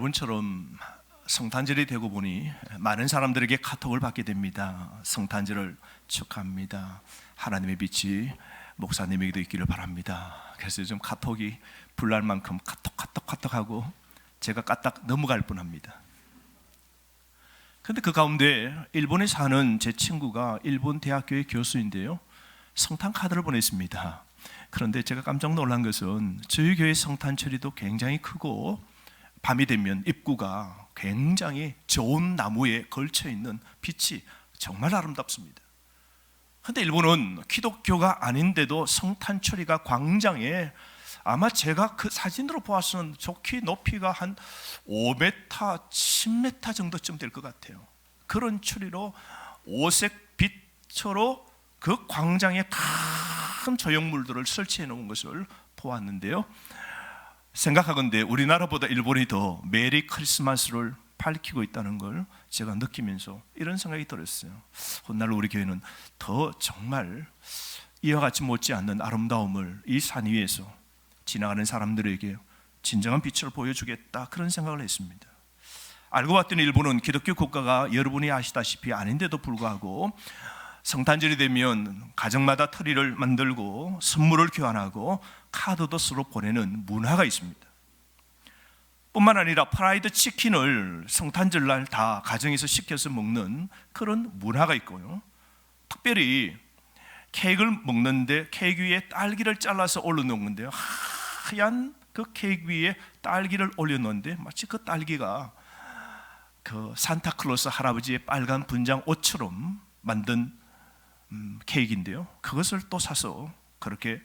여러분처럼 성탄절이 되고 보니 많은 사람들에게 카톡을 받게 됩니다. 성탄절을 축하합니다. 하나님의 빛이 목사님에게도 있기를 바랍니다. 그래서 요즘 카톡이 불날 만큼 카톡하고 제가 까딱 넘어갈 뻔합니다. 근데 그 가운데 일본에 사는 제 친구가 일본 대학교의 교수인데요, 성탄 카드를 보냈습니다. 그런데 제가 깜짝 놀란 것은 저희 교회 성탄철이도 굉장히 크고 밤이 되면 입구가 굉장히 좋은 나무에 걸쳐있는 빛이 정말 아름답습니다. 그런데 일본은 기독교가 아닌데도 성탄철이가 광장에, 아마 제가 그 사진으로 보았으면 좋게 높이가 한 5m, 10m 정도쯤 될 것 같아요. 그런 추리로 오색 빛으로 그 광장에 큰 조형물들을 설치해 놓은 것을 보았는데요, 생각하건대 우리나라보다 일본이 더 메리 크리스마스를 밝히고 있다는 걸 제가 느끼면서 이런 생각이 들었어요. 훗날 우리 교회는 더 정말 이와 같이 못지않는 아름다움을 이 산 위에서 지나가는 사람들에게 진정한 빛을 보여주겠다, 그런 생각을 했습니다. 알고 봤더니 일본은 기독교 국가가 여러분이 아시다시피 아닌데도 불구하고 성탄절이 되면 가정마다 트리를 만들고 선물을 교환하고 카드도 서로 보내는 문화가 있습니다. 뿐만 아니라 프라이드 치킨을 성탄절날 다 가정에서 시켜서 먹는 그런 문화가 있고요, 특별히 케이크를 먹는데 케이크 위에 딸기를 잘라서 올려놓는데요, 하얀 그 케이크 위에 딸기를 올려놓는데 마치 그 딸기가 그 산타클로스 할아버지의 빨간 분장 옷처럼 만든 케이크인데요, 그것을 또 사서 그렇게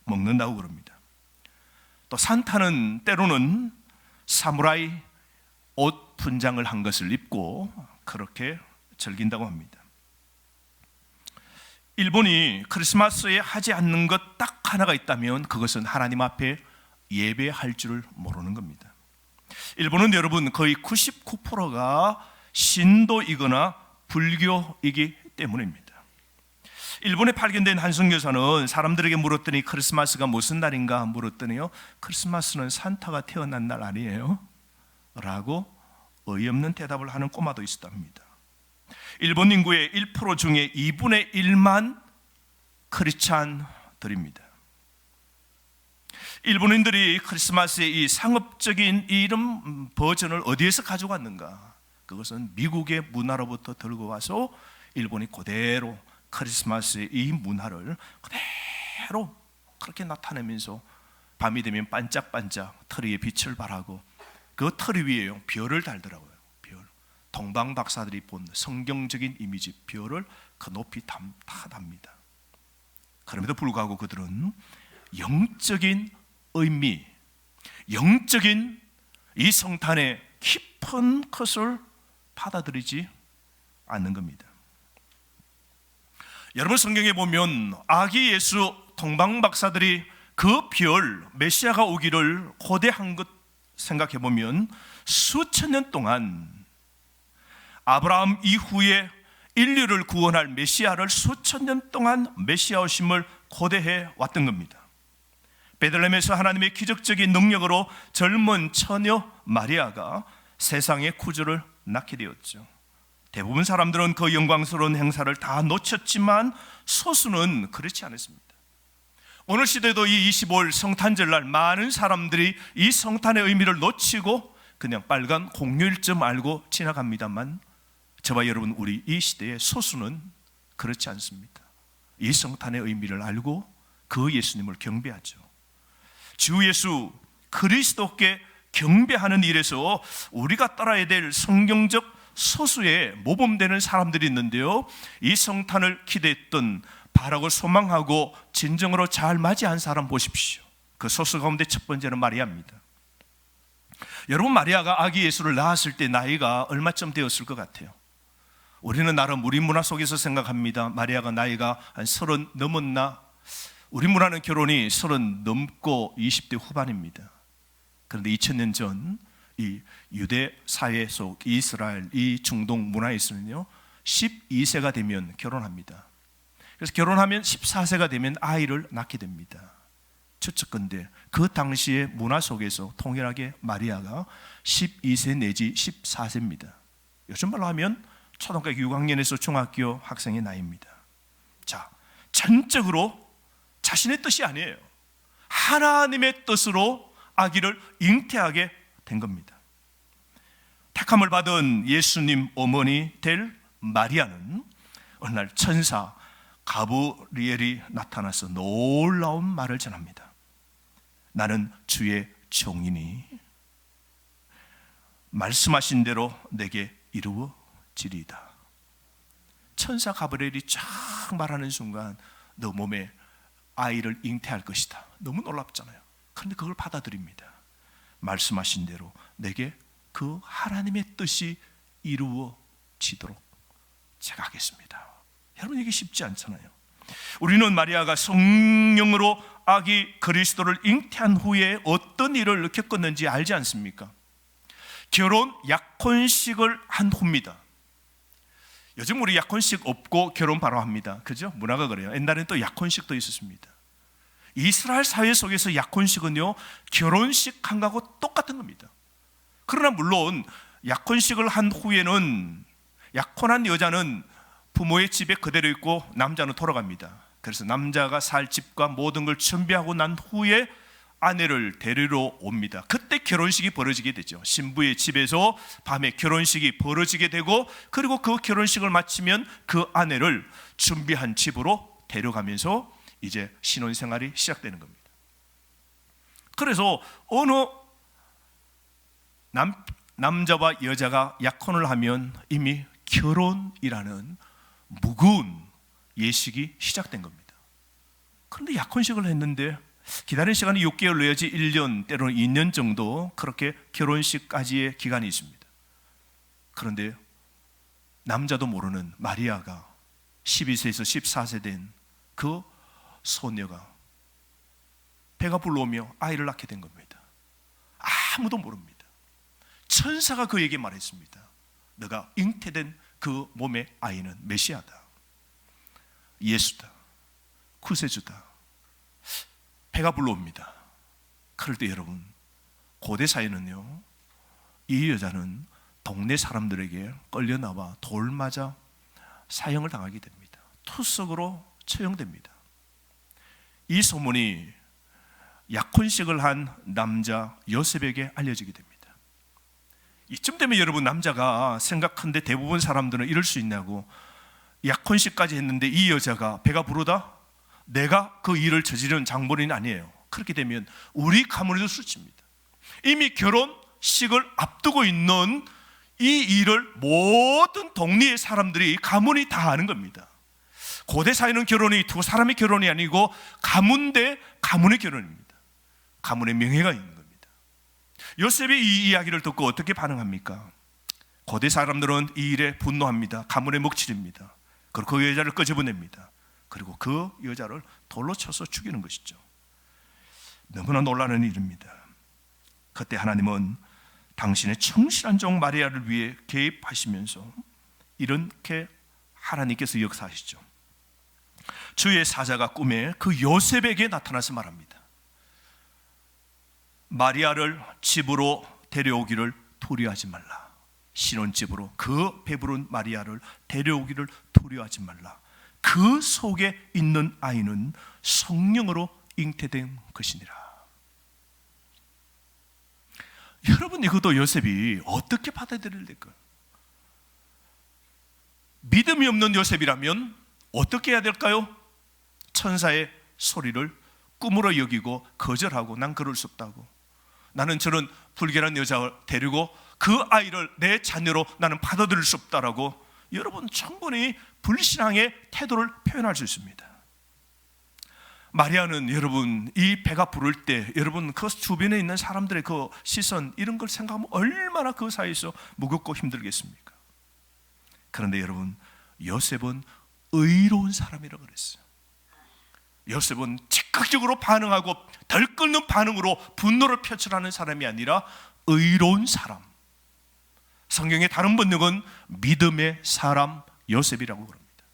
먹는다고 그럽니다. 또 산타는 때로는 사무라이 옷 분장을 한 것을 입고 그렇게 즐긴다고 합니다. 일본이 크리스마스에 하지 않는 것 딱 하나가 있다면 그것은 하나님 앞에 예배할 줄을 모르는 겁니다. 일본은 여러분 거의 99%가 신도이거나 불교이기 때문입니다. 일본에 발견된 한 선교사는 사람들에게 물었더니 크리스마스가 무슨 날인가 물었더니요, 크리스마스는 산타가 태어난 날 아니에요? 라고 어이없는 대답을 하는 꼬마도 있었답니다. 일본 인구의 1% 중에 2분의 1만 크리스찬들입니다. 일본인들이 크리스마스의 이 상업적인 이름 버전을 어디에서 가져왔는가? 그것은 미국의 문화로부터 들고 와서 일본이 그대로 크리스마스의 이 문화를 그대로 그렇게 나타내면서 밤이 되면 반짝반짝 트리에 빛을 발하고 그 트리 위에 별을 달더라고요. 별. 동방 박사들이 본 성경적인 이미지 별을 그 높이 다 답니다. 그럼에도 불구하고 그들은 영적인 의미, 영적인 이 성탄의 깊은 것을 받아들이지 않는 겁니다. 여러분, 성경에 보면 아기 예수 동방 박사들이 그 별 메시아가 오기를 고대한 것 생각해 보면 수천 년 동안 아브라함 이후에 인류를 구원할 메시아를 수천 년 동안 메시아 오심을 고대해 왔던 겁니다. 베들레헴에서 하나님의 기적적인 능력으로 젊은 처녀 마리아가 세상의 구주를 낳게 되었죠. 대부분 사람들은 그 영광스러운 행사를 다 놓쳤지만 소수는 그렇지 않았습니다. 오늘 시대도 이 25일 성탄절날 많은 사람들이 이 성탄의 의미를 놓치고 그냥 빨간 공휴일쯤 알고 지나갑니다만 저와 여러분, 우리 이 시대의 소수는 그렇지 않습니다. 이 성탄의 의미를 알고 그 예수님을 경배하죠. 주 예수 그리스도께 경배하는 일에서 우리가 따라야 될 성경적 소수의 모범되는 사람들이 있는데요, 이 성탄을 기대했던, 바라고 소망하고 진정으로 잘 맞이한 사람 보십시오. 그 소수 가운데 첫 번째는 마리아입니다. 여러분, 마리아가 아기 예수를 낳았을 때 나이가 얼마쯤 되었을 것 같아요? 우리는 나름 우리 문화 속에서 생각합니다. 마리아가 나이가 한 30 넘었나? 우리 문화는 결혼이 30 넘고 20대 후반입니다. 그런데 2000년 전 이 유대 사회 속 이스라엘, 이 중동 문화에서는요 12세가 되면 결혼합니다. 그래서 결혼하면 14세가 되면 아이를 낳게 됩니다. 추측건데 그 당시의 문화 속에서 통일하게 마리아가 12세 내지 14세입니다. 요즘 말로 하면 초등학교 6학년에서 중학교 학생의 나이입니다. 자, 전적으로 자신의 뜻이 아니에요. 하나님의 뜻으로 아기를 잉태하게 된 겁니다. 택함을 받은 예수님 어머니 될 마리아는 어느 날 천사 가브리엘이 나타나서 놀라운 말을 전합니다. 나는 주의 종이니 말씀하신 대로 내게 이루어지리이다. 천사 가브리엘이 쫙 말하는 순간 너 몸에 아이를 잉태할 것이다. 너무 놀랍잖아요. 그런데 그걸 받아들입니다. 말씀하신 대로 내게 그 하나님의 뜻이 이루어지도록 제가 하겠습니다. 여러분, 이게 쉽지 않잖아요. 우리는 마리아가 성령으로 아기 그리스도를 잉태한 후에 어떤 일을 겪었는지 알지 않습니까? 결혼 약혼식을 한 후입니다. 요즘 우리 약혼식 없고 결혼 바로 합니다. 그죠? 문화가 그래요. 옛날에는 또 약혼식도 있었습니다. 이스라엘 사회 속에서 약혼식은요, 결혼식 한 거하고 똑같은 겁니다. 그러나 물론 약혼식을 한 후에는 약혼한 여자는 부모의 집에 그대로 있고 남자는 돌아갑니다. 그래서 남자가 살 집과 모든 걸 준비하고 난 후에 아내를 데리러 옵니다. 그때 결혼식이 벌어지게 되죠. 신부의 집에서 밤에 결혼식이 벌어지게 되고, 그리고 그 결혼식을 마치면 그 아내를 준비한 집으로 데려가면서 이제 신혼생활이 시작되는 겁니다. 그래서 어느 남자와 여자가 약혼을 하면 이미 결혼이라는 무거운 예식이 시작된 겁니다. 그런데 약혼식을 했는데 기다린 시간이 6개월 내지 1년, 때로는 2년 정도 그렇게 결혼식까지의 기간이 있습니다. 그런데 남자도 모르는 마리아가 12세에서 14세 된 그 소녀가 배가 불러오며 아이를 낳게 된 겁니다. 아무도 모릅니다. 천사가 그에게 말했습니다. 너가 잉태된 그 몸의 아이는 메시아다, 예수다, 구세주다. 배가 불러옵니다. 그럴 때 여러분, 고대 사회는요, 이 여자는 동네 사람들에게 끌려나와 돌 맞아 사형을 당하게 됩니다. 투석으로 처형됩니다. 이 소문이 약혼식을 한 남자 요셉에게 알려지게 됩니다. 이쯤 되면 여러분, 남자가 생각한데 대부분 사람들은 이럴 수 있냐고, 약혼식까지 했는데 이 여자가 배가 부르다? 내가 그 일을 저지른 장본인이 아니에요. 그렇게 되면 우리 가문에도 수치입니다. 이미 결혼식을 앞두고 있는 이 일을 모든 동네의 사람들이, 가문이 다 아는 겁니다. 고대 사회는 결혼이 두 사람의 결혼이 아니고 가문 대 가문의 결혼입니다. 가문의 명예가 있는 겁니다. 요셉이 이 이야기를 듣고 어떻게 반응합니까? 고대 사람들은 이 일에 분노합니다. 가문의 먹칠입니다. 그리고 그 여자를 끄집어냅니다. 그리고 그 여자를 돌로 쳐서 죽이는 것이죠. 너무나 놀라는 일입니다. 그때 하나님은 당신의 청실한 종 마리아를 위해 개입하시면서 이렇게 하나님께서 역사하시죠. 주의 사자가 꿈에 그 요셉에게 나타나서 말합니다. 마리아를 집으로 데려오기를 두려워하지 말라. 신혼집으로 그 배부른 마리아를 데려오기를 두려워하지 말라. 그 속에 있는 아이는 성령으로 잉태된 것이니라. 여러분, 이것도 요셉이 어떻게 받아들여야 될까요? 믿음이 없는 요셉이라면 어떻게 해야 될까요? 천사의 소리를 꿈으로 여기고 거절하고, 난 그럴 수 없다고, 나는 저런 불결한 여자를 데리고 그 아이를 내 자녀로 나는 받아들일 수 없다라고, 여러분 충분히 불신앙의 태도를 표현할 수 있습니다. 마리아는 여러분, 이 배가 부를 때 여러분 그 주변에 있는 사람들의 그 시선, 이런 걸 생각하면 얼마나 그 사이에서 무겁고 힘들겠습니까? 그런데 여러분, 요셉은 의로운 사람이라고 그랬어요. 요셉은 즉각적으로 반응하고 덜끓는 반응으로 분노를 표출하는 사람이 아니라 의로운 사람. 성경의 다른 번역은 믿음의 사람 요셉이라고 그럽니다.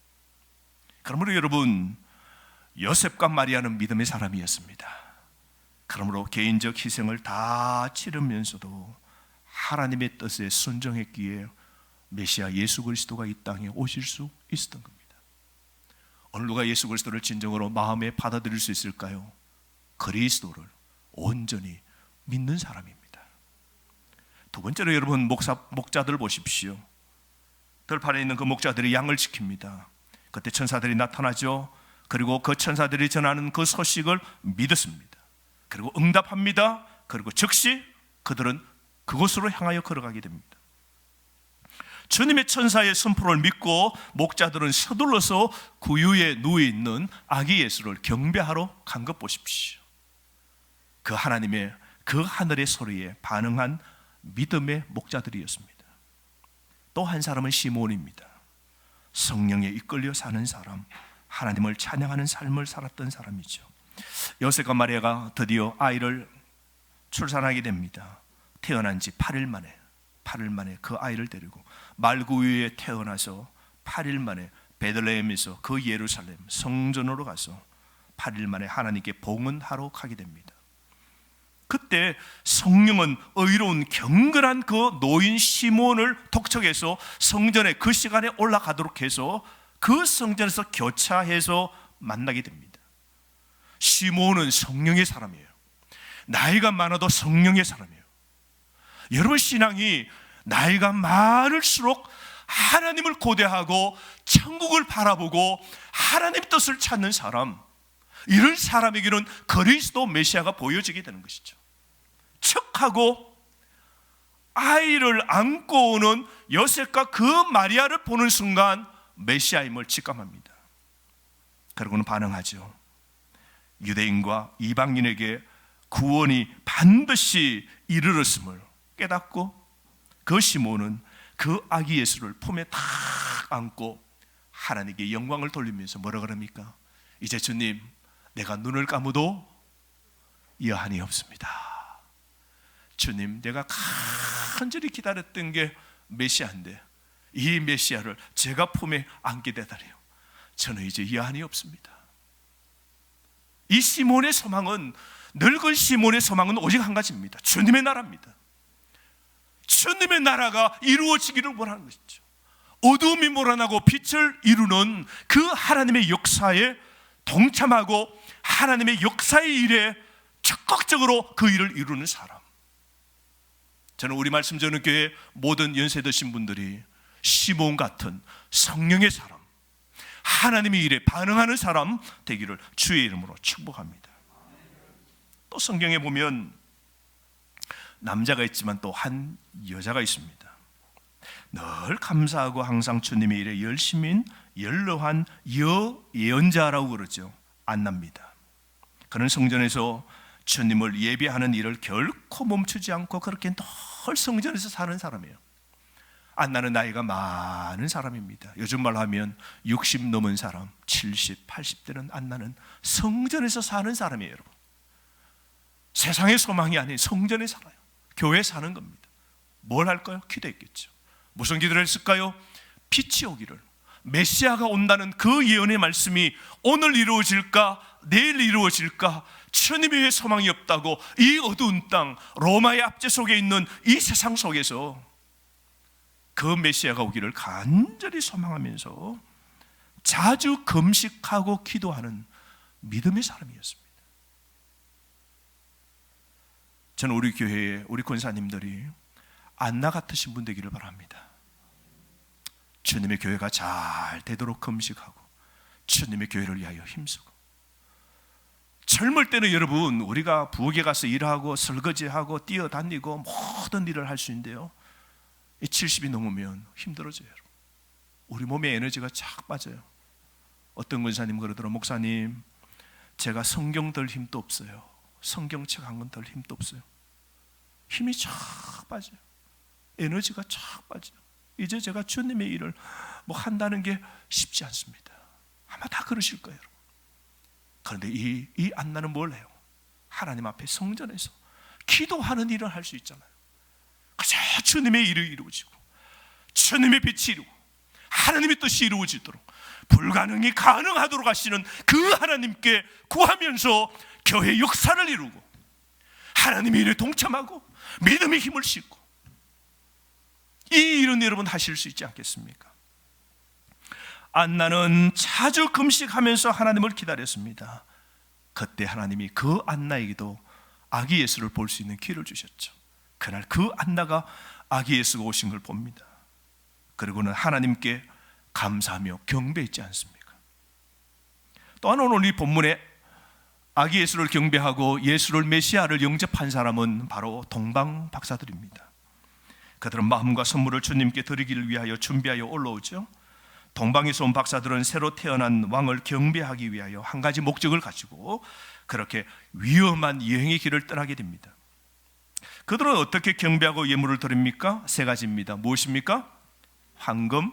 그러므로 여러분, 요셉과 마리아는 믿음의 사람이었습니다. 그러므로 개인적 희생을 다 치르면서도 하나님의 뜻에 순종했기에 메시아 예수 그리스도가 이 땅에 오실 수 있었던 겁니다. 오늘 누가 예수 그리스도를 진정으로 마음에 받아들일 수 있을까요? 그리스도를 온전히 믿는 사람입니다. 두 번째로 여러분, 목자들 보십시오. 들판에 있는 그 목자들이 양을 지킵니다. 그때 천사들이 나타나죠. 그리고 그 천사들이 전하는 그 소식을 믿었습니다. 그리고 응답합니다. 그리고 즉시 그들은 그곳으로 향하여 걸어가게 됩니다. 주님의 천사의 선포를 믿고 목자들은 서둘러서 구유에 누워있는 아기 예수를 경배하러 간 것 보십시오. 그 하나님의 그 하늘의 소리에 반응한 믿음의 목자들이었습니다. 또 한 사람은 시몬입니다. 성령에 이끌려 사는 사람, 하나님을 찬양하는 삶을 살았던 사람이죠. 요셉과 마리아가 드디어 아이를 출산하게 됩니다. 태어난 지 8일 만에 그 아이를 데리고 말구유에 태어나서 8일 만에 베들레헴에서 그 예루살렘 성전으로 가서 8일 만에 하나님께 봉헌하러 가게 됩니다. 그때 성령은 의로운 경건한 그 노인 시몬을 독촉해서 성전에 그 시간에 올라가도록 해서 그 성전에서 교차해서 만나게 됩니다. 시몬은 성령의 사람이에요. 나이가 많아도 성령의 사람이에요. 여러분 신앙이 나이가 많을수록 하나님을 고대하고 천국을 바라보고 하나님 뜻을 찾는 사람, 이런 사람에게는 그리스도 메시아가 보여지게 되는 것이죠. 척하고 아이를 안고 오는 요셉과 그 마리아를 보는 순간 메시아임을 직감합니다. 그러고는 반응하죠. 유대인과 이방인에게 구원이 반드시 이르렀음을 깨닫고 그 시몬은 그 아기 예수를 품에 탁 안고 하나님께 영광을 돌리면서 뭐라 그럽니까? 이제 주님, 내가 눈을 감아도 여한이 없습니다. 주님, 내가 간절히 기다렸던 게 메시아인데 이 메시아를 제가 품에 안게 되다니요, 저는 이제 여한이 없습니다. 이 시몬의 소망은, 늙은 시몬의 소망은 오직 한 가지입니다. 주님의 나라입니다. 주님의 나라가 이루어지기를 원하는 것이죠. 어두움이 몰아나고 빛을 이루는 그 하나님의 역사에 동참하고 하나님의 역사의 일에 적극적으로 그 일을 이루는 사람. 저는 우리 말씀 전는 교회 모든 연세 드신 분들이 시몬 같은 성령의 사람, 하나님의 일에 반응하는 사람 되기를 주의 이름으로 축복합니다. 또 성경에 보면 남자가 있지만 또 한 여자가 있습니다. 늘 감사하고 항상 주님의 일에 열심인 연로한 예언자라고 그러죠. 안나입니다. 그는 성전에서 주님을 예배하는 일을 결코 멈추지 않고 그렇게 늘 성전에서 사는 사람이에요. 안나는 나이가 많은 사람입니다. 요즘 말로 하면 60 넘은 사람, 70, 80대는 안나는 성전에서 사는 사람이에요. 여러분, 세상의 소망이 아닌 성전에 살아요. 교회에 사는 겁니다. 뭘 할까요? 기도했겠죠. 무슨 기도를 했을까요? 빛이 오기를, 메시아가 온다는 그 예언의 말씀이 오늘 이루어질까 내일 이루어질까, 주님의 왜 소망이 없다고 이 어두운 땅 로마의 압제 속에 있는 이 세상 속에서 그 메시아가 오기를 간절히 소망하면서 자주 금식하고 기도하는 믿음의 사람이었습니다. 저는 우리 교회에 우리 권사님들이 안나 같으신 분 되기를 바랍니다. 주님의 교회가 잘 되도록 금식하고 주님의 교회를 위하여 힘쓰고, 젊을 때는 여러분 우리가 부엌에 가서 일하고 설거지하고 뛰어다니고 모든 일을 할 수 있는데요, 70이 넘으면 힘들어져요. 여러분, 우리 몸에 에너지가 쫙 빠져요. 어떤 권사님 그러더라고요. 목사님, 제가 성경 들 힘도 없어요. 성경책 한 권 들 힘도 없어요. 힘이 쫙 빠져요. 에너지가 쫙 빠져요. 이제 제가 주님의 일을 한다는 게 쉽지 않습니다. 아마 다 그러실 거예요. 그런데 이 안나는 뭘 해요? 하나님 앞에 성전에서 기도하는 일을 할 수 있잖아요. 그저 주님의 일이 이루어지고 주님의 빛이 이루고 하나님의 뜻이 이루어지도록 불가능이 가능하도록 하시는 그 하나님께 구하면서 교회 역사를 이루고 하나님의 일에 동참하고 믿음의 힘을 싣고 이 일은 여러분 하실 수 있지 않겠습니까? 안나는 자주 금식하면서 하나님을 기다렸습니다. 그때 하나님이 그 안나에게도 아기 예수를 볼 수 있는 기회를 주셨죠. 그날 그 안나가 아기 예수가 오신 걸 봅니다. 그리고는 하나님께 감사하며 경배했지 않습니까? 또한 오늘 이 본문에 아기 예수를 경배하고 예수를 메시아를 영접한 사람은 바로 동방 박사들입니다. 그들은 마음과 선물을 주님께 드리기를 위하여 준비하여 올라오죠. 동방에서 온 박사들은 새로 태어난 왕을 경배하기 위하여 한 가지 목적을 가지고 그렇게 위험한 여행의 길을 떠나게 됩니다. 그들은 어떻게 경배하고 예물을 드립니까? 세 가지입니다. 무엇입니까? 황금,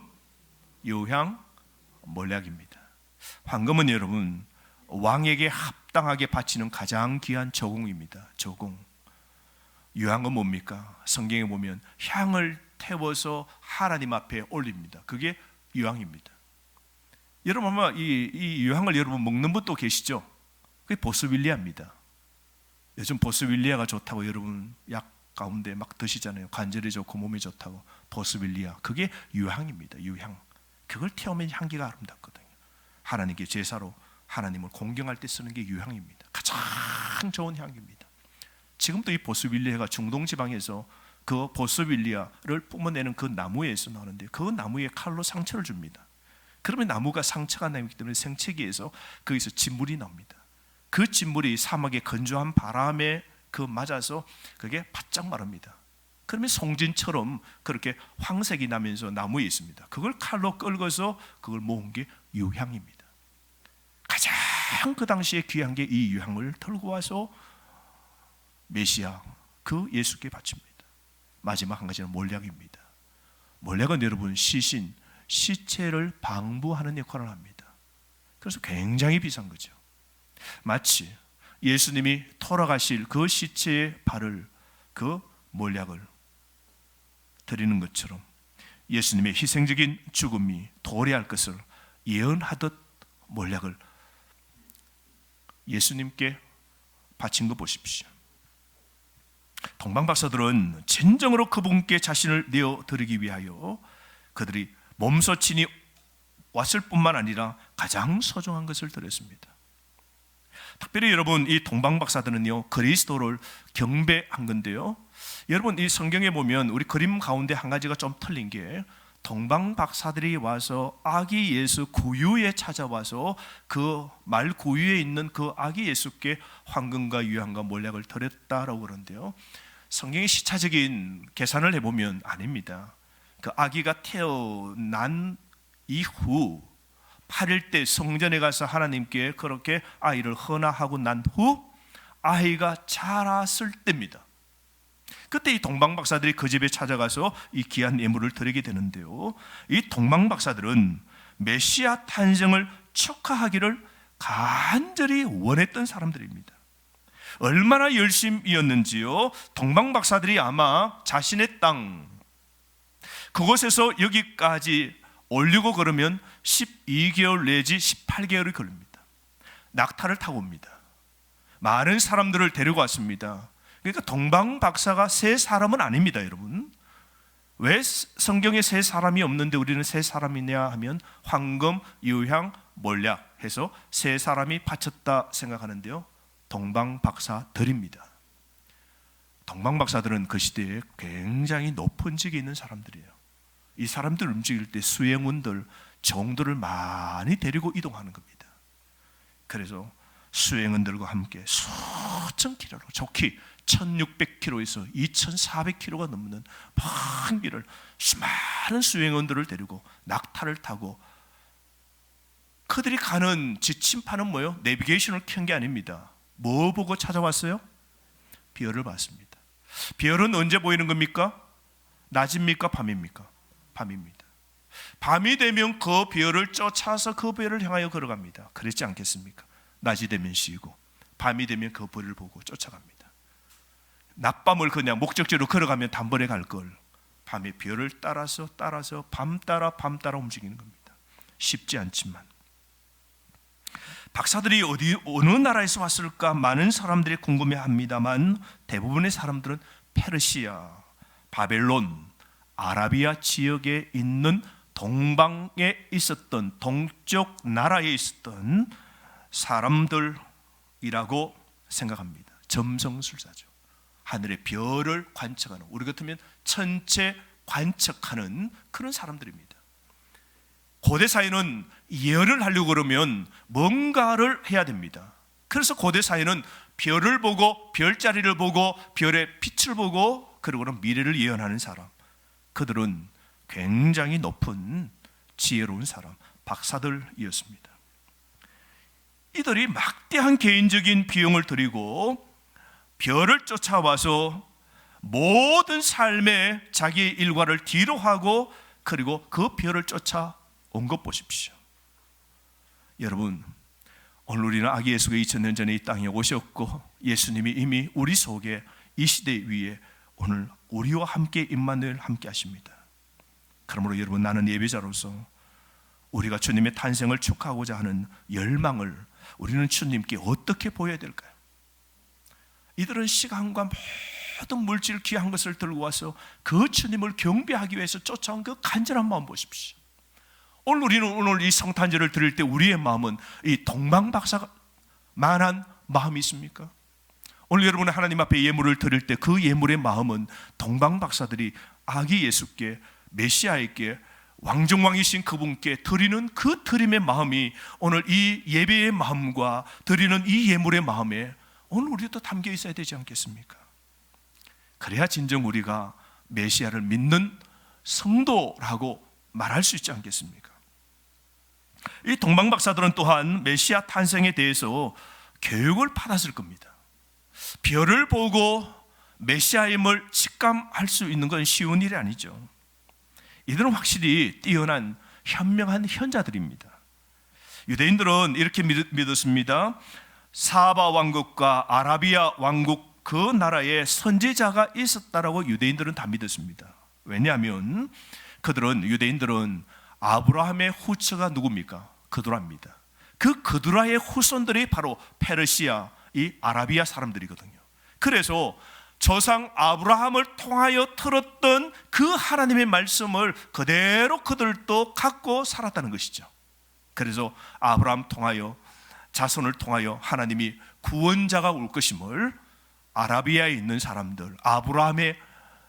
요향, 몰약입니다. 황금은 여러분 왕에게 합당하게 바치는 가장 귀한 저공입니다. 저공. 요향은 뭡니까? 성경에 보면 향을 태워서 하나님 앞에 올립니다. 그게 요향입니다. 여러분 아마 이 요향을 여러분 먹는 분도 계시죠? 그게 보스윌리아입니다. 요즘 보스윌리아가 좋다고 여러분 약 가운데 막 드시잖아요. 관절에 좋고 몸에 좋다고. 보스윌리아 그게 유향입니다. 유향. 그걸 태우면 향기가 아름답거든요. 하나님께 제사로 하나님을 공경할 때 쓰는 게 유향입니다. 가장 좋은 향입니다. 지금도 이 보스윌리아가 중동 지방에서 그 보스윌리아를 뿜어내는 그 나무에서 나오는데 그 나무에 칼로 상처를 줍니다. 그러면 나무가 상처가 나기 때문에 생채기에서 거기서 진물이 나옵니다. 그 진물이 사막의 건조한 바람에 그 맞아서 그게 바짝 마릅니다. 그러면 송진처럼 그렇게 황색이 나면서 나무에 있습니다. 그걸 칼로 끌고서 그걸 모은 게 유향입니다. 가장 그 당시에 귀한 게 이 유향을 들고 와서 메시아 그 예수께 바칩니다. 마지막 한 가지는 몰약입니다. 몰약은 여러분 시신, 시체를 방부하는 역할을 합니다. 그래서 굉장히 비싼 거죠. 마치 예수님이 돌아가실 그 시체의 발을 그 몰약을 드리는 것처럼 예수님의 희생적인 죽음이 도래할 것을 예언하듯 몰약을 예수님께 바친 거 보십시오. 동방 박사들은 진정으로 그분께 자신을 내어드리기 위하여 그들이 몸소친이 왔을 뿐만 아니라 가장 소중한 것을 드렸습니다. 특별히 여러분 이 동방 박사들은요 그리스도를 경배한 건데요. 여러분 이 성경에 보면 우리 그림 가운데 한 가지가 좀 틀린 게 동방 박사들이 와서 아기 예수 구유에 찾아와서 그 말 구유에 있는 그 아기 예수께 황금과 유향과 몰약을 드렸다라고 그러는데요. 성경의 시차적인 계산을 해보면 아닙니다. 그 아기가 태어난 이후 8일 때 성전에 가서 하나님께 그렇게 아이를 헌화하고 난 후 아이가 자랐을 때입니다. 그때 이 동방 박사들이 그 집에 찾아가서 이 귀한 예물을 드리게 되는데요. 이 동방 박사들은 메시아 탄생을 축하하기를 간절히 원했던 사람들입니다. 얼마나 열심이었는지요. 동방 박사들이 아마 자신의 땅 그곳에서 여기까지 올리고 그러면 12개월 내지 18개월이 걸립니다. 낙타를 타고 옵니다. 많은 사람들을 데리고 왔습니다. 그러니까 동방 박사가 세 사람은 아닙니다, 여러분. 왜 성경에 세 사람이 없는데 우리는 세 사람이냐 하면 황금, 유향, 몰약 해서 세 사람이 바쳤다 생각하는데요. 동방 박사들입니다. 동방 박사들은 그 시대에 굉장히 높은 직에 있는 사람들이에요. 이 사람들 움직일 때 수행원들, 정도를 많이 데리고 이동하는 겁니다. 그래서 수행원들과 함께 수천 킬로로 좋기 1600km에서 2400km가 넘는 먼 길을 수많은 수행원들을 데리고 낙타를 타고 그들이 가는 지침판은 뭐예요? 내비게이션을 켠 게 아닙니다. 뭐 보고 찾아왔어요? 별을 봤습니다. 별은 언제 보이는 겁니까? 낮입니까? 밤입니까? 밤입니다. 밤이 되면 그 별을 쫓아서 그 별을 향하여 걸어갑니다. 그랬지 않겠습니까? 낮이 되면 쉬고 밤이 되면 그 별을 보고 쫓아갑니다. 낮밤을 그냥 목적지로 걸어가면 단번에 갈 걸 밤에 별을 따라서 밤 따라 움직이는 겁니다. 쉽지 않지만 박사들이 어느 나라에서 왔을까 많은 사람들이 궁금해합니다만 대부분의 사람들은 페르시아, 바벨론, 아라비아 지역에 있는 동방에 있었던 동쪽 나라에 있었던 사람들이라고 생각합니다. 점성술사죠. 하늘의 별을 관측하는, 우리 같으면 천체 관측하는 그런 사람들입니다. 고대 사회는 예언을 하려고 그러면 뭔가를 해야 됩니다. 그래서 고대 사회는 별을 보고, 별자리를 보고, 별의 빛을 보고, 그리고는 미래를 예언하는 사람, 그들은 굉장히 높은 지혜로운 사람, 박사들이었습니다. 이들이 막대한 개인적인 비용을 들이고 별을 쫓아와서 모든 삶의 자기의 일과를 뒤로 하고, 그리고 그 별을 쫓아온 것 보십시오. 여러분, 오늘 우리는 아기 예수가 2000년 전에 이 땅에 오셨고, 예수님이 이미 우리 속에 이 시대 위에 오늘 우리와 함께 임마누엘 함께 하십니다. 그러므로 여러분, 나는 예배자로서 우리가 주님의 탄생을 축하하고자 하는 열망을 우리는 주님께 어떻게 보여야 될까요? 이들은 시간과 모든 물질 귀한 것을 들고 와서 그 주님을 경배하기 위해서 쫓아온 그 간절한 마음 보십시오. 오늘 이 성탄절을 드릴 때 우리의 마음은 이 동방박사만한 마음이 있습니까? 오늘 여러분은 하나님 앞에 예물을 드릴 때 그 예물의 마음은 동방박사들이 아기 예수께, 메시아에게, 왕중왕이신 그분께 드리는 그 드림의 마음이 오늘 이 예배의 마음과 드리는 이 예물의 마음에 오늘 우리도 담겨 있어야 되지 않겠습니까? 그래야 진정 우리가 메시아를 믿는 성도라고 말할 수 있지 않겠습니까? 이 동방박사들은 또한 메시아 탄생에 대해서 교육을 받았을 겁니다. 별을 보고 메시아임을 직감할 수 있는 건 쉬운 일이 아니죠. 이들은 확실히 뛰어난 현명한 현자들입니다. 유대인들은 이렇게 믿었습니다. 사바 왕국과 아라비아 왕국, 그 나라에 선지자가 있었다라고 유대인들은 다 믿었습니다. 왜냐하면 유대인들은 아브라함의 후처가 누굽니까? 그두라입니다. 그 그두라의 후손들이 바로 페르시아, 이 아라비아 사람들이거든요. 그래서 조상 아브라함을 통하여 들었던 그 하나님의 말씀을 그대로 그들도 갖고 살았다는 것이죠. 그래서 아브라함 통하여, 자손을 통하여 하나님이 구원자가 올 것임을 아라비아에 있는 사람들, 아브라함의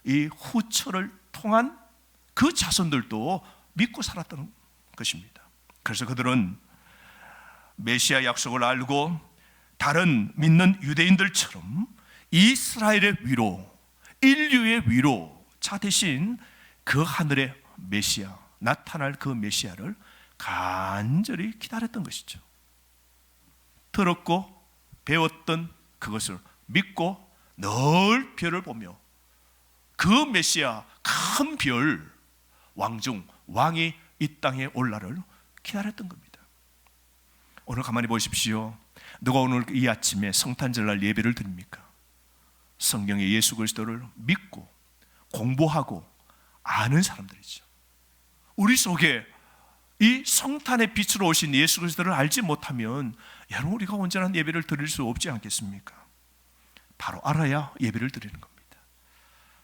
이 후처를 통한 그 자손들도 믿고 살았던 것입니다. 그래서 그들은 메시아 약속을 알고 다른 믿는 유대인들처럼 이스라엘의 위로, 인류의 위로 자 대신 그 하늘의 메시아, 나타날 그 메시아를 간절히 기다렸던 것이죠. 들었고 배웠던 그것을 믿고 늘 별을 보며 그 메시아, 큰 별, 왕중 왕이 이 땅에 올라를 기다렸던 겁니다. 오늘 가만히 보십시오. 누가 오늘 이 아침에 성탄절날 예배를 드립니까? 성경의 예수 그리스도를 믿고 공부하고 아는 사람들이죠. 우리 속에 이 성탄의 빛으로 오신 예수 그리스도를 알지 못하면 여러분, 우리가 온전한 예배를 드릴 수 없지 않겠습니까? 바로 알아야 예배를 드리는 겁니다.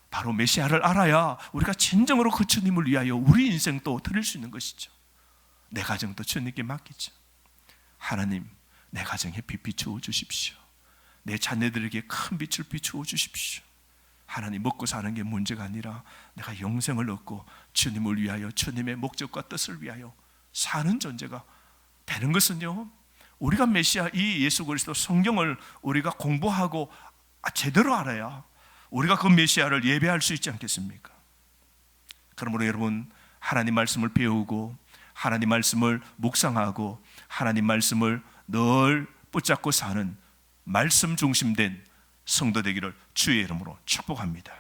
바로 메시아를 알아야 우리가 진정으로 그 주님을 위하여 우리 인생도 드릴 수 있는 것이죠. 내 가정도 주님께 맡기죠. 하나님, 내 가정에 빛 비추어 주십시오. 내 자녀들에게 큰 빛을 비추어 주십시오. 하나님, 먹고 사는 게 문제가 아니라 내가 영생을 얻고 주님을 위하여, 주님의 목적과 뜻을 위하여 사는 존재가 되는 것은요, 우리가 메시아, 이 예수 그리스도 성경을 우리가 공부하고 제대로 알아야 우리가 그 메시아를 예배할 수 있지 않겠습니까? 그러므로 여러분, 하나님 말씀을 배우고 하나님 말씀을 묵상하고 하나님 말씀을 늘 붙잡고 사는 말씀 중심된 성도 되기를 주의 이름으로 축복합니다.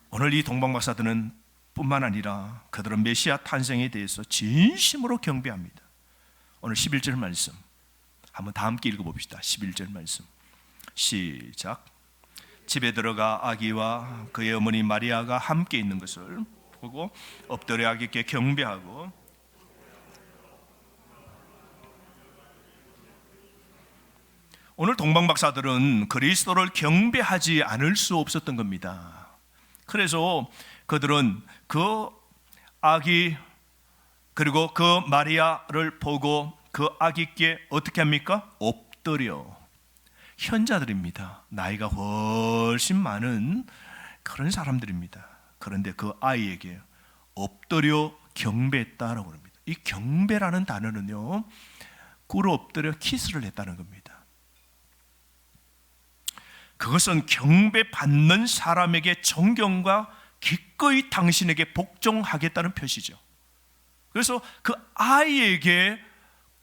오늘 이 동방박사들은 뿐만 아니라 그들은 메시아 탄생에 대해서 진심으로 경배합니다. 오늘 11절 말씀 한번 다 함께 읽어봅시다. 11절 말씀 시작. 집에 들어가 아기와 그의 어머니 마리아가 함께 있는 것을 보고 엎드려 아기께 경배하고 오늘 동방박사들은 그리스도를 경배하지 않을 수 없었던 겁니다. 그래서 그들은 그 아기 그리고 그 마리아를 보고 그 아기께 어떻게 합니까? 엎드려. 현자들입니다. 나이가 훨씬 많은 그런 사람들입니다. 그런데 그 아이에게 엎드려 경배했다라고 합니다. 이 경배라는 단어는요, 꿇어 엎드려 키스를 했다는 겁니다. 그것은 경배받는 사람에게 존경과 기꺼이 당신에게 복종하겠다는 표시죠. 그래서 그 아이에게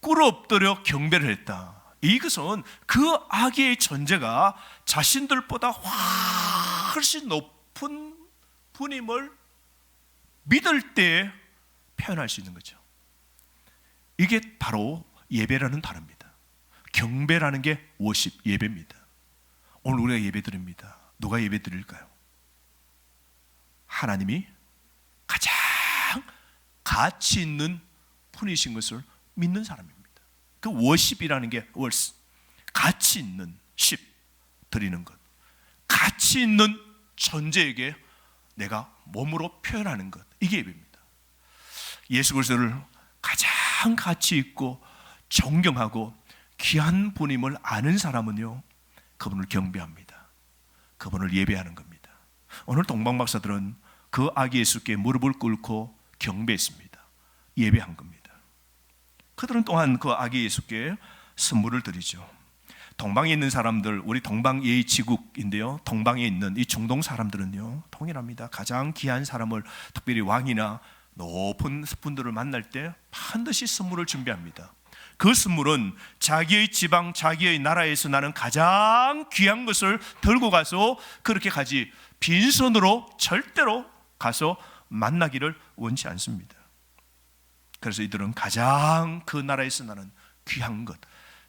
꿇어 엎드려 경배를 했다. 이것은 그 아기의 존재가 자신들보다 훨씬 높은 분임을 믿을 때 표현할 수 있는 거죠. 이게 바로 예배라는 단어입니다. 경배라는 게 워십, 예배입니다. 오늘 우리가 예배 드립니다. 누가 예배 드릴까요? 하나님이 가장 가치 있는 분이신 것을 믿는 사람입니다. 그 워십이라는 게 월스, 가치 있는 십, 드리는 것, 가치 있는 존재에게 내가 몸으로 표현하는 것, 이게 예배입니다. 예수 그리스도를 가장 가치 있고 존경하고 귀한 분임을 아는 사람은요, 그분을 경배합니다. 그분을 예배하는 겁니다. 오늘 동방박사들은 그 아기 예수께 무릎을 꿇고 경배했습니다. 예배한 겁니다. 그들은 또한 그 아기 예수께 선물을 드리죠. 동방에 있는 사람들, 우리 동방예의지국인데요, 동방에 있는 이 중동 사람들은요 동일합니다. 가장 귀한 사람을, 특별히 왕이나 높은 분들을 만날 때 반드시 선물을 준비합니다. 그 선물은 자기의 지방, 자기의 나라에서 나는 가장 귀한 것을 들고 가서 그렇게 가지, 빈손으로 절대로 가서 만나기를 원치 않습니다. 그래서 이들은 가장 그 나라에서 나는 귀한 것,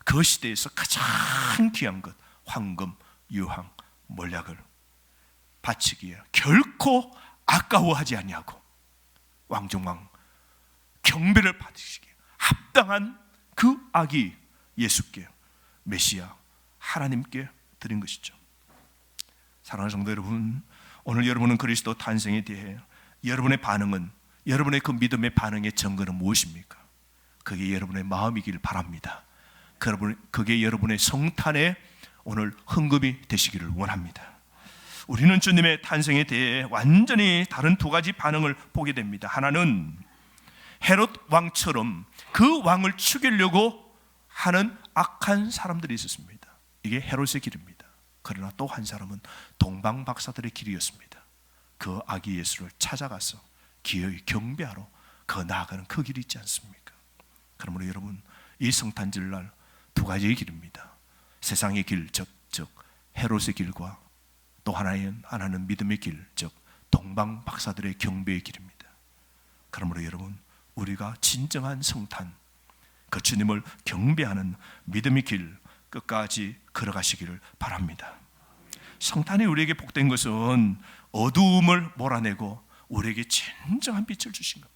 그 시대에서 가장 귀한 것, 황금, 유황, 몰약을 바치기에 결코 아까워하지 아니하고 왕중왕 경배를 받으시기에 합당한 그 아기 예수께, 메시아 하나님께 드린 것이죠. 사랑하는 성도 여러분, 오늘 여러분은 그리스도 탄생에 대해 여러분의 반응은, 여러분의 그 믿음의 반응의 증거는 무엇입니까? 그게 여러분의 마음이길 바랍니다. 그게 여러분의 성탄의 오늘 헌금이 되시기를 원합니다. 우리는 주님의 탄생에 대해 완전히 다른 두 가지 반응을 보게 됩니다. 하나는 헤롯 왕처럼 그 왕을 죽이려고 하는 악한 사람들이 있었습니다. 이게 헤롯의 길입니다. 그러나 또 한 사람은 동방박사들의 길이었습니다. 그 아기 예수를 찾아가서 기어이 경배하러 그 나아가는 그 길이 있지 않습니까? 그러므로 여러분, 이 성탄절날 두 가지의 길입니다. 세상의 길, 즉 헤롯의 길과 또 하나는 믿음의 길, 즉 동방박사들의 경배의 길입니다. 그러므로 여러분, 우리가 진정한 성탄, 그 주님을 경배하는 믿음의 길 끝까지 걸어가시기를 바랍니다. 성탄이 우리에게 복된 것은 어두움을 몰아내고 우리에게 진정한 빛을 주신 겁니다.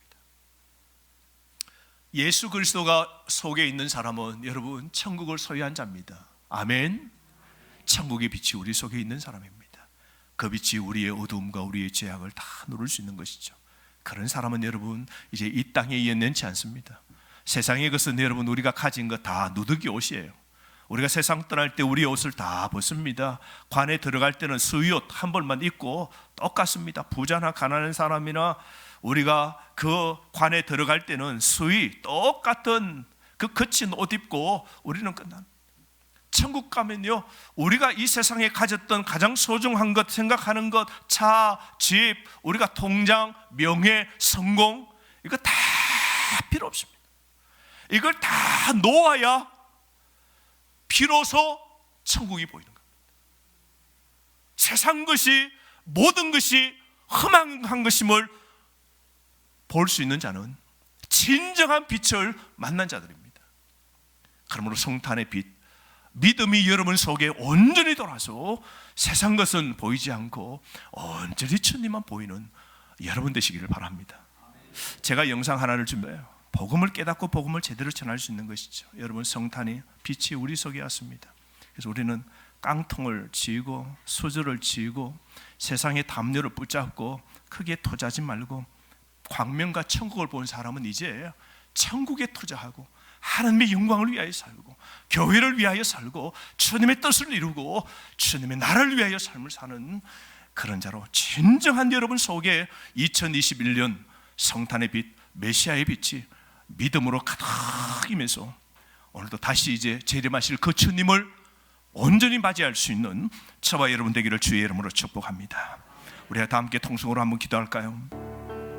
예수 그리스도가 속에 있는 사람은 여러분 천국을 소유한 자입니다. 아멘. 천국의 빛이 우리 속에 있는 사람입니다. 그 빛이 우리의 어두움과 우리의 죄악을 다 누를 수 있는 것이죠. 그런 사람은 여러분 이제 이 땅에 연연치 않습니다. 세상의 것은 여러분 우리가 가진 거 다 누더기 옷이에요. 우리가 세상 떠날 때 우리의 옷을 다 벗습니다. 관에 들어갈 때는 수의옷 한 벌만 입고 똑같습니다. 부자나 가난한 사람이나 우리가 그 관에 들어갈 때는 수의 똑같은 그 거친 옷 입고 우리는 끝납니다. 천국 가면요, 우리가 이 세상에 가졌던 가장 소중한 것, 생각하는 것, 차, 집, 우리가 통장, 명예, 성공, 이거 다 필요 없습니다. 이걸 다 놓아야 비로소 천국이 보이는 겁니다. 세상 것이, 모든 것이 허망한 것임을 볼 수 있는 자는 진정한 빛을 만난 자들입니다. 그러므로 성탄의 빛, 믿음이 여러분 속에 온전히 돌아서 세상 것은 보이지 않고 온전히 주님만 보이는 여러분 되시기를 바랍니다. 제가 영상 하나를 준비해요. 복음을 깨닫고 복음을 제대로 전할 수 있는 것이죠. 여러분, 성탄이 빛이 우리 속에 왔습니다. 그래서 우리는 깡통을 쥐고 수저를 쥐고 세상의 담요를 붙잡고 크게 투자하지 말고 광명과 천국을 본 사람은 이제 천국에 투자하고 하나님의 영광을 위하여 살고 교회를 위하여 살고 주님의 뜻을 이루고 주님의 나라를 위하여 삶을 사는 그런 자로 진정한 여러분 속에 2021년 성탄의 빛, 메시아의 빛이 믿음으로 가득 임해서 오늘도 다시 이제 재림하실 그 주님을 온전히 맞이할 수 있는 저와 여러분 되기를 주의 이름으로 축복합니다. 우리가 다 함께 통성으로 한번 기도할까요?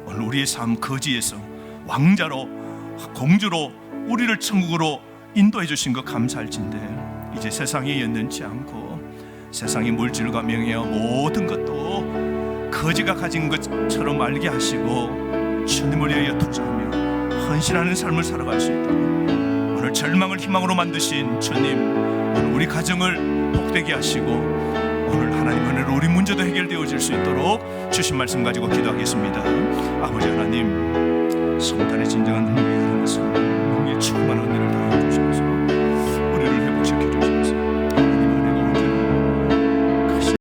오늘 우리의 삶 거지에서 왕자로 공주로 우리를 천국으로 인도해 주신 것 감사할진데 이제 세상에 연연치 않고 세상의 물질과 명예와 모든 것도 거지가 가진 것처럼 알게 하시고 주님을 위하여 투자하며 헌신하는 삶을 살아갈 수 있도록 오늘 절망을 희망으로 만드신 주님, 오늘 우리 가정을 복되게 하시고 오늘 하나님 은혜로 우리 문제도 해결되어질 수 있도록 주신 말씀 가지고 기도하겠습니다. 아버지 하나님, 성탄의 진정한 의미를 하면서 우리의 충만한 은혜를